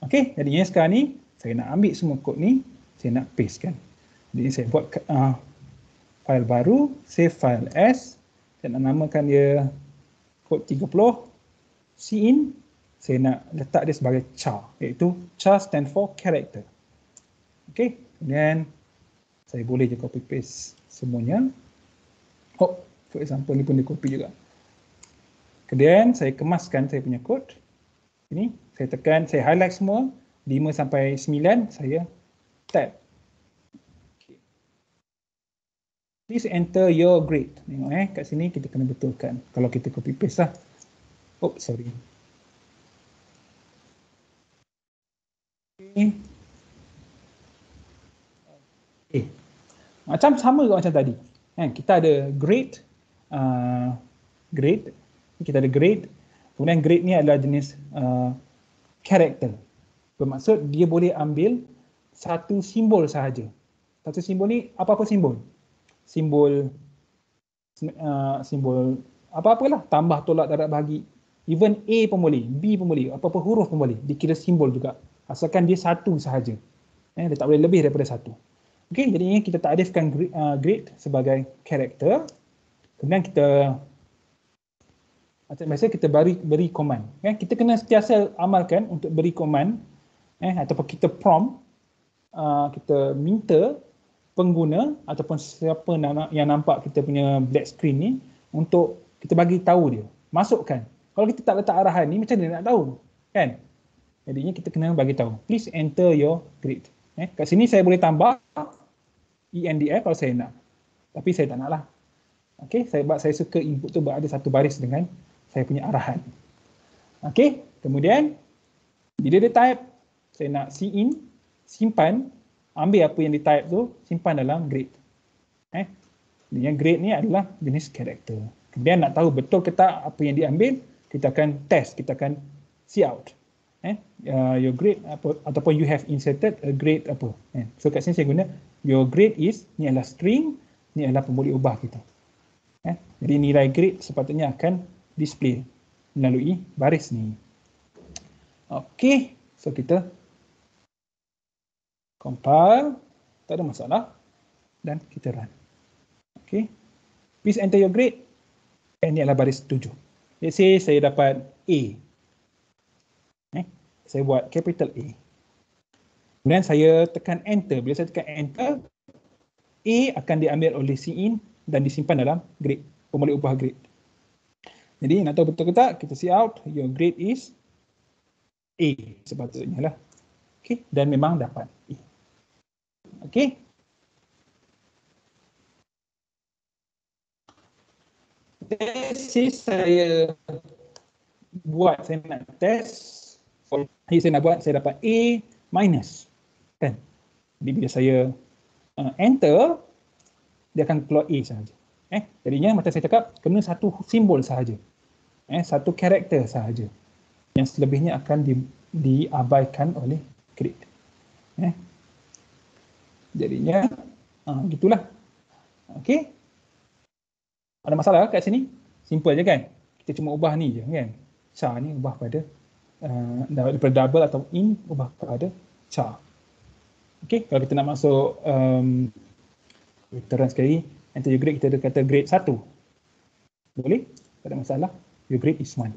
Okey, jadi sekarang ni saya nak ambil semua kod ni, saya nak paste kan. Jadi saya buat file baru, save file as, saya nak namakan dia kod 30 cin. Saya nak letak dia sebagai char, iaitu char stand for character. Okey, kemudian saya boleh je copy paste semuanya. For example ni pun dia copy juga. Kemudian saya kemaskan saya punya kod. Ini saya tekan, saya highlight semua 5 sampai 9, saya tab. Okay. Please enter your grade. Tengok kat sini kita kena betulkan. Kalau kita copy paste lah. Oh, sorry. Okay. Okay. Macam sama juga macam tadi. Kita ada grade, grade. Kita ada grade. Kemudian grade ni adalah jenis character. Bermaksud dia boleh ambil satu simbol sahaja. Satu simbol ni apa-apa simbol. Simbol apa-apalah, tambah, tolak, darab, bahagi. Even A pun boleh, B pun boleh, apa-apa huruf pun boleh. Dikira simbol juga. Asalkan dia satu sahaja. Dia tak boleh lebih daripada satu. Okey, jadi kita takrifkan grade sebagai character. Kemudian kita macam biasa kita beri command. Kita kena sentiasa amalkan untuk beri command ataupun kita prompt, kita minta pengguna ataupun siapa yang nampak kita punya black screen ni untuk kita bagi tahu dia, masukkan. Kalau kita tak letak arahan ni macam mana nak tahu, kan? Jadinya kita kena bagi tahu, please enter your grade. Kat sini saya boleh tambah ENDF kalau saya nak, tapi saya tak nak lah. Okey, sebab saya suka input tu berada satu baris dengan saya punya arahan. Okey, kemudian bila dia type, saya nak cin, simpan, ambil apa yang di type tu, simpan dalam grade. Yang grade ni adalah jenis character. Kemudian nak tahu betul ke tak apa yang diambil, kita akan test, kita akan see out. Your grade apa, ataupun you have inserted a grade apa. So kat sini saya guna your grade is, ni adalah string, ni adalah pemboleh ubah kita. Jadi nilai grade sepatutnya akan display melalui baris ni. Okey, so kita compile, tak ada masalah, dan kita run. Okey, please enter your grade. Ini adalah baris 7. Let's say saya dapat A. Saya buat capital A. Kemudian saya tekan enter. Bila saya tekan enter, A akan diambil oleh cin dan disimpan dalam grade, pemboleh ubah grade. Jadi nak tahu betul ke tak, kita see out, your grade is A sepatutnya lah. Okay, dan memang dapat A. Okay. Test saya buat, saya nak test. Ini saya nak buat, saya dapat A minus. Kan? Jadi bila saya enter, dia akan keluar A sahaja. Jadinya macam saya cakap, kena satu simbol sahaja. Satu karakter sahaja. Yang selebihnya akan diabaikan oleh grade. Jadinya gitulah. Okey. Ada masalah kat sini? Simple je kan? Kita cuma ubah ni je kan? Char ni ubah pada daripada double atau in ubah kepada char. Okey, kalau kita nak masuk kita run sekali, enter your grade, kita ada kata grade 1. Boleh? Tak ada masalah. Your grade is 1.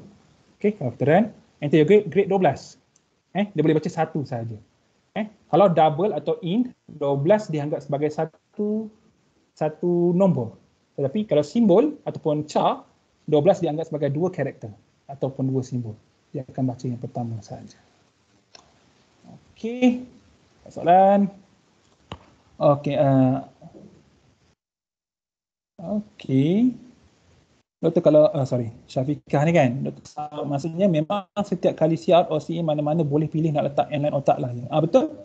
Okey, kalau kita run, enter your grade, grade 12. Dia boleh baca 1 sahaja. Kalau double atau in, 12 dianggap sebagai satu nombor. Tetapi kalau simbol ataupun char, 12 dianggap sebagai 2 karakter ataupun 2 simbol. Dia akan baca yang pertama sahaja. Okey. Soalan. Okey. Okey. Doktor kalau, Syafiqah ni kan, Doktor, maksudnya memang setiap kali CR or CE mana-mana boleh pilih nak letak inline otak lah. Betul?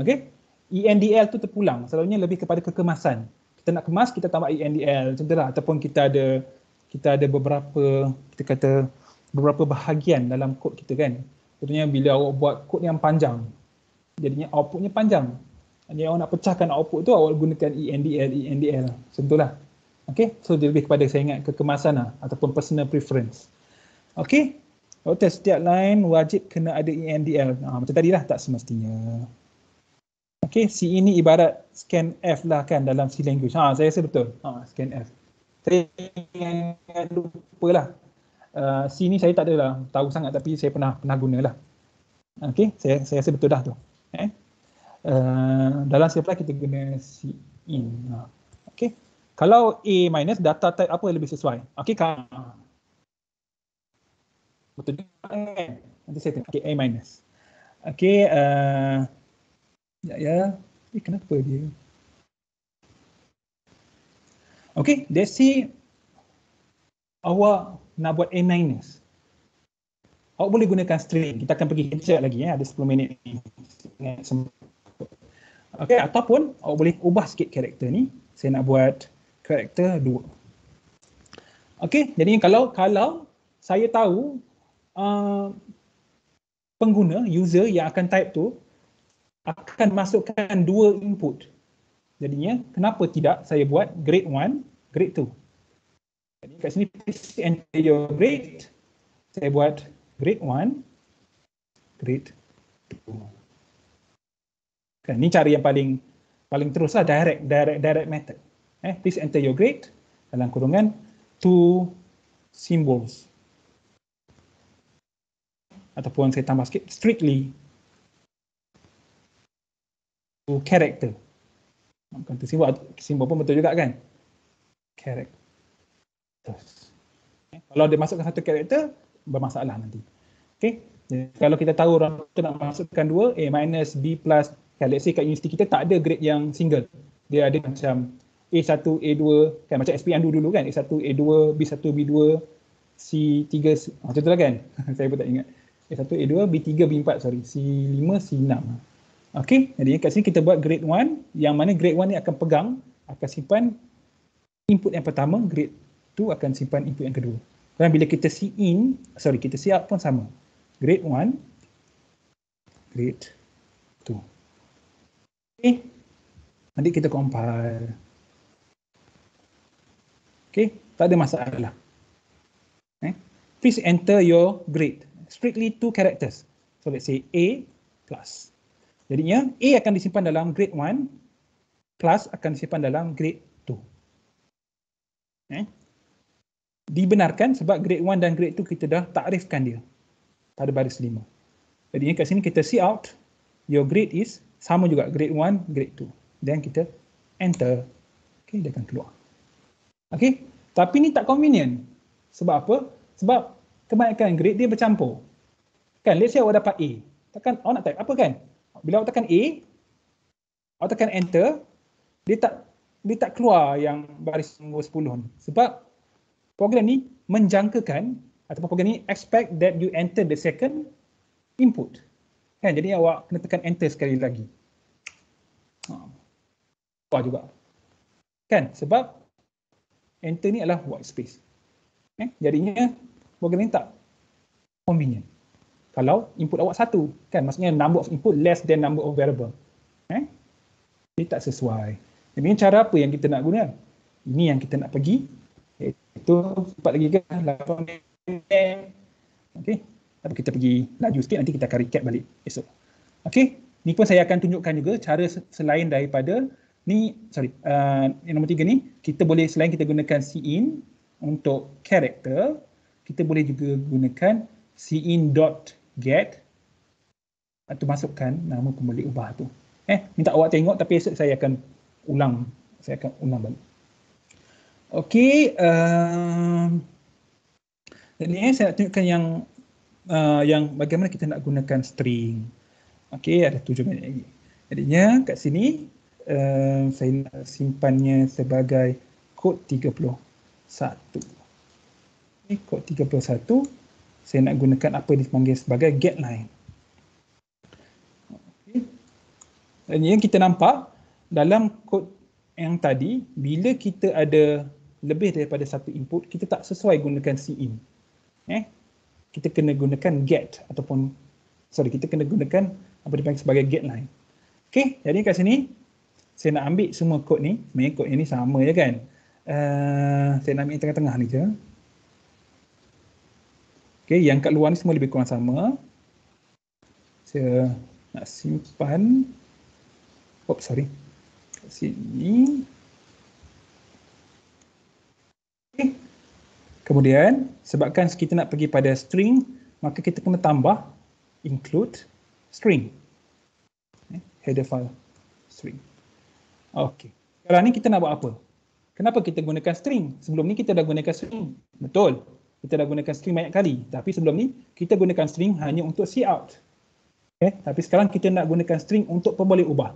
Okey. ENDL tu terpulang. Selalunya lebih kepada kekemasan. Kita nak kemas, kita tambah ENDL. Macam tu lah. Ataupun kita ada beberapa, kita kata, beberapa bahagian dalam kod kita kan. Contohnya bila awak buat kod yang panjang, jadinya outputnya panjang. Jadi awak nak pecahkan output tu, awak gunakan ENDL. Macam tu lah. Okay, so dia lebih kepada saya ingat kekemasan lah, ataupun personal preference. Okay, doktor, setiap line wajib kena ada ENDL. Macam tadi lah, tak semestinya. Okay, C ini ibarat scanf lah kan dalam C language. Saya rasa betul. Scanf. Saya lupa lah. C ni saya tak adalah tahu sangat, tapi saya pernah guna lah. Okay, saya rasa betul dah tu. Dalam C++ kita guna C in. Okay. Kalau A minus, data type apa yang lebih sesuai? Okay, Betul juga kan? Nanti saya tengok. Okay, A minus. Okay, ya. Kenapa dia? Okay, let's see awak nak buat A minus. Awak boleh gunakan string. Kita akan pergi kecek lagi ya, ada 10 minit ni. Okay, ataupun awak boleh ubah sikit karakter ni. Saya nak buat karakter 2. Okay, jadi kalau saya tahu pengguna, user yang akan type tu akan masukkan 2 input. Jadinya, kenapa tidak saya buat grade 1, grade 2. Jadi kat sini, please enter your grade. Saya buat grade 1, grade 2. Kan, ni cara yang paling terus lah, direct method. Please enter your grade dalam kurungan 2 symbols. Ataupun saya tambah sikit, strictly 2 character. Bukan tu simbol pun betul juga kan? Characters. Kalau dia masukkan satu karakter, bermasalah nanti. Okay? Jadi, kalau kita tahu orang tu nak masukkan 2, A minus, B plus, kan, let's say kat universiti kita tak ada grade yang single. Dia ada macam A1, A2, kan macam SPM dulu kan, A1, A2, B1, B2, C3, macam tu lah kan? Saya pun tak ingat. A1, A2, B3, B4, sorry. C5, C6. Okay, jadi kat sini kita buat grade 1, yang mana grade 1 ni akan pegang, akan simpan input yang pertama, grade 2 akan simpan input yang kedua. Dan bila kita kita see out pun sama. Grade 1, grade 2. Okay, nanti kita compile. Okay, tak ada masalah. Please enter your grade. Strictly 2 characters. So let's say A plus. Jadinya A akan disimpan dalam grade 1, plus akan disimpan dalam grade 2. Dibenarkan sebab grade 1 dan grade 2 kita dah takrifkan dia pada baris 5. Jadi kat sini kita see out, your grade is sama juga, grade 1, grade 2. Dan kita enter. Okay, dia akan keluar. Okay, tapi ni tak convenient. Sebab apa? Sebab kebanyakan grade dia bercampur. Kan, let's say awak dapat A. Takkan awak nak type apa kan? Bila awak tekan A, awak tekan enter, dia tak keluar yang baris nombor 10 ni. Sebab program ni menjangkakan, ataupun program ni expect that you enter the second input. Kan, jadi awak kena tekan enter sekali lagi. Keluar juga. Kan, sebab enter ni adalah white space. Jadinya program ni tak convenient. Kalau input awak 1, kan, maksudnya number of input less than number of variable. Dia tak sesuai. Jadi cara apa yang kita nak guna? Ini yang kita nak pergi. Iaitu cepat lagi kan, 8 minit. Okay. Tapi kita pergi laju sikit, nanti kita akan recap balik esok. Okay. Ni pun saya akan tunjukkan juga cara selain daripada ni, yang nombor 3 ni, kita boleh, selain kita gunakan cin untuk character, kita boleh juga gunakan cin.get atau masukkan nama pemilik ubah tu. Minta awak tengok, tapi esok saya akan ulang. Balik. Okey, jadi saya nak tunjukkan yang bagaimana kita nak gunakan string. Okey, ada 7 minit lagi. Jadinya kat sini saya nak simpannya sebagai kod 31. Okay, kod 31 saya nak gunakan apa yang dipanggil sebagai getLine. Okay. Dan yang kita nampak dalam kod yang tadi, bila kita ada lebih daripada satu input, kita tak sesuai gunakan cin. Kita kena gunakan get ataupun kita kena gunakan apa dipanggil sebagai getLine. Okey, jadi kat sini saya nak ambil semua kod ni. Sebenarnya kod ini sama je kan. Saya nak ambil yang tengah-tengah ni je. Okey, yang kat luar ni semua lebih kurang sama. Saya nak simpan. Kat sini. Okay. Kemudian, sebabkan kita nak pergi pada string, maka kita kena tambah include string. Header file string. Okey. Sekarang ni kita nak buat apa? Kenapa kita gunakan string? Sebelum ni kita dah gunakan string. Betul. kita dah gunakan string banyak kali. Tapi sebelum ni, kita gunakan string hanya untuk cout. Okay? Tapi sekarang kita nak gunakan string untuk pemboleh ubah.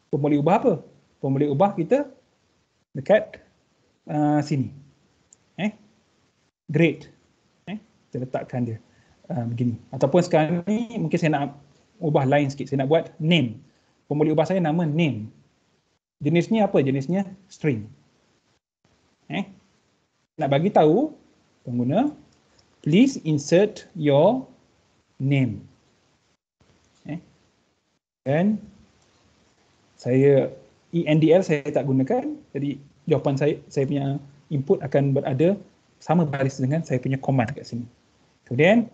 Pemboleh ubah apa? Pemboleh ubah kita dekat sini. Grade. Kita letakkan dia begini. Ataupun sekarang ni mungkin saya nak ubah lain sikit. Saya nak buat name. Pemboleh ubah saya nama name. Jenisnya apa? Jenisnya string. Nak bagi tahu pengguna, please insert your name. Dan saya ENDL saya tak gunakan. Jadi jawapan saya punya input akan berada sama baris dengan saya punya command kat sini. Kemudian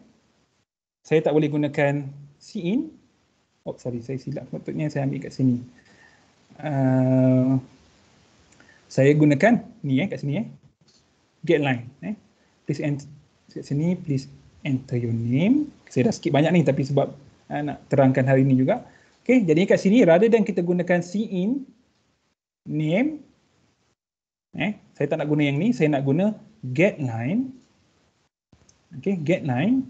saya tak boleh gunakan cin. Oh sorry, saya silap. Patutnya saya ambil kat sini. Saya gunakan ni kat sini get line. Please enter kat sini, please enter your name. Saya dah skip banyak ni tapi sebab nak terangkan hari ni juga. Okey, jadi kat sini rather than kita gunakan cin name, saya tak nak guna yang ni, saya nak guna get line. Okey, get line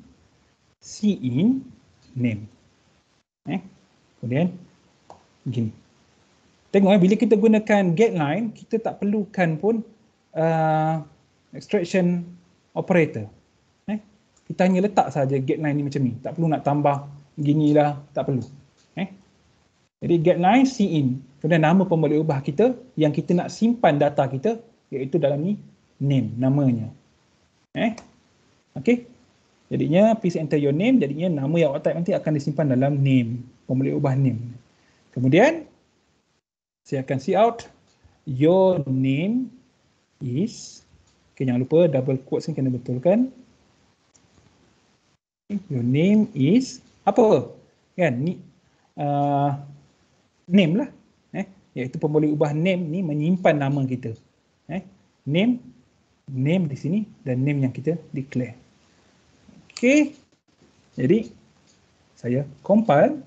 cin name. Kemudian begini. Tengok bila kita gunakan get line, kita tak perlukan pun extraction operator. Kita hanya letak saja get line ni macam ni. Tak perlu nak tambah ginilah, tak perlu. Jadi get line cin. Kemudian nama pemboleh ubah kita yang kita nak simpan data kita, iaitu dalam ni name, namanya. Okey. Jadinya please enter your name, jadinya nama yang awak type nanti akan disimpan dalam name, pemboleh ubah name. Kemudian saya akan cout your name is, jangan lupa double quotes ni kena betulkan. Your name is apa? Kan ni name lah. Iaitu pemboleh ubah name ni menyimpan nama kita. Name di sini dan name yang kita declare. Okey. Jadi saya compile.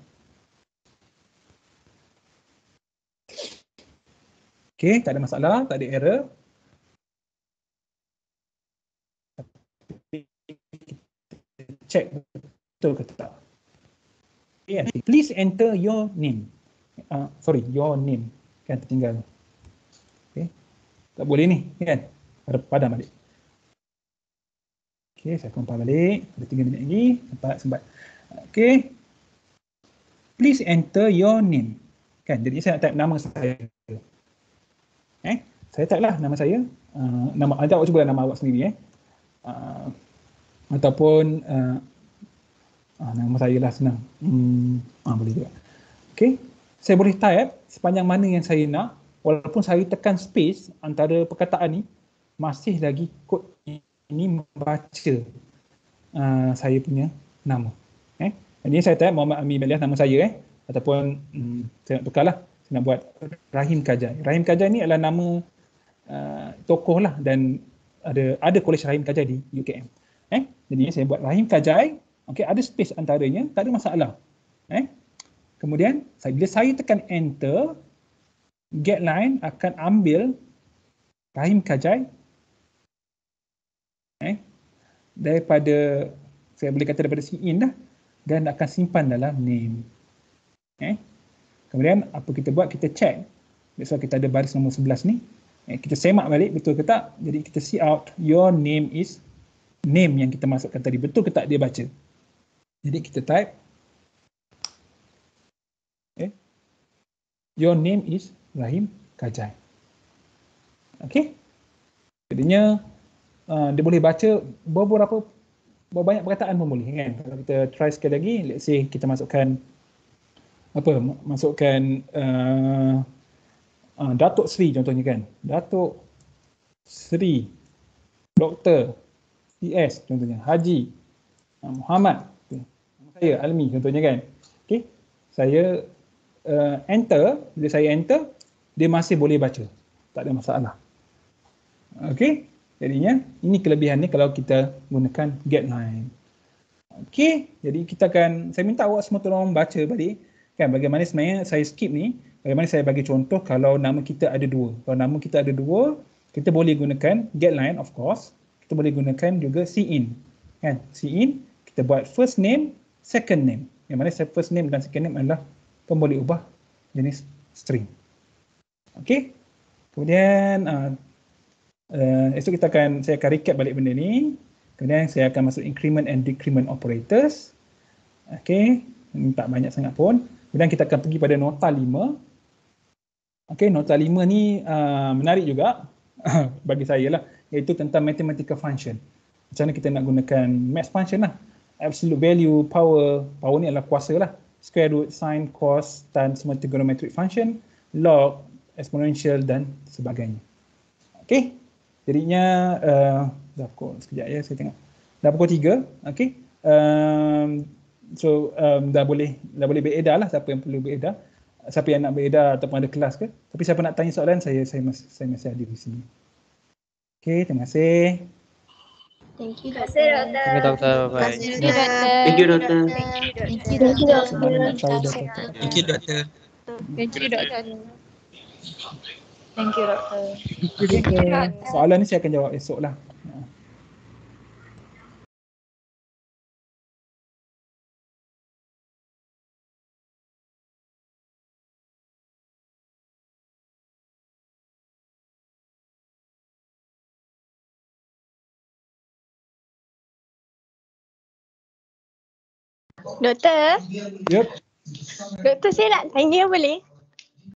Okey, tak ada masalah, tak ada error. Check betul ke tak. Okay, please enter your name. Your name. Kan tertinggal. Okay. Tak boleh ni, kan? Padam balik. Okay, saya compile balik. Ada 3 minit lagi. Sempat. Okay. Please enter your name. Kan, jadi saya nak type nama saya. Saya type lah nama saya. Nama awak cuba nama awak sendiri. Ataupun nama saya lah senang. Boleh juga. Okay. Saya boleh type sepanjang mana yang saya nak. Walaupun saya tekan space antara perkataan ni, masih lagi kod ini membaca saya punya nama. Jadi saya type Muhammad Amir Meliah nama saya. Ataupun saya nak tukar lah. Saya nak buat Rahim Kajai. Rahim Kajai ni adalah nama tokoh lah. Dan ada Kolej Rahim Kajai di UKM. Jadi saya buat Rahim Kajai. Okay, ada space antaranya, tak ada masalah. Kemudian bila saya tekan enter, get line akan ambil Rahim Kajai daripada, saya boleh kata daripada cin dah, dan akan simpan dalam name. Kemudian apa kita buat, kita check. So kita ada baris nombor 11 ni. Kita semak balik betul ke tak. Jadi kita cout your name is, name yang kita masukkan tadi betul ke tak dia baca. Jadi kita type your name is Rahim Kajai. Okey. Jadinya dia boleh baca berapa banyak perkataan pun boleh, kan. Kalau kita try sekali lagi, let's say kita masukkan Datuk Sri contohnya, kan. Datuk Sri Dr. PS contohnya, Haji Muhammad, saya Almi contohnya, kan. Okey. Saya enter, bila saya enter, dia masih boleh baca. Tak ada masalah. Okey. Jadinya ini kelebihan ni kalau kita gunakan get line. Okey. Jadi saya minta awak semua tolong baca balik, kan, bagaimana sebenarnya saya skip ni, bagaimana saya bagi contoh kalau nama kita ada 2. Kalau nama kita ada 2, kita boleh gunakan get line, of course. kita boleh gunakan juga cin. Kan? Cin, kita buat first name, second name. Yang mana first name dan second name adalah boleh ubah jenis string. Okey. Kemudian esok saya akan recap balik benda ni. Kemudian saya akan masuk increment and decrement operators. Okey, tak banyak sangat pun. Kemudian kita akan pergi pada nota 5. Okey, nota 5 ni menarik juga bagi saya lah, iaitu tentang mathematical function. Macam mana kita nak gunakan math function lah. Absolute value, power ni adalah kuasa lah. Square root, sin, cos, tan, semua trigonometric function, log, exponential dan sebagainya. Okey, jadinya dah pukul, sekejap ya saya tengok. Dah pukul 3, okey. Dah boleh beredar lah siapa yang perlu beredar. Siapa yang nak beredar ataupun ada kelas ke. Tapi siapa nak tanya soalan, saya masih ada di sini. Okey, terima kasih. Thank you, Doktor. Thank you, Doktor. Bye. Thank you, Doktor. Thank you, Doktor. Semuanya nak try Doktor. Thank you, Doktor. Thank you, Doktor. Thank you, Doktor. Soalan ni saya akan jawab esok lah. Doktor, Yep. Doktor saya nak tanya boleh?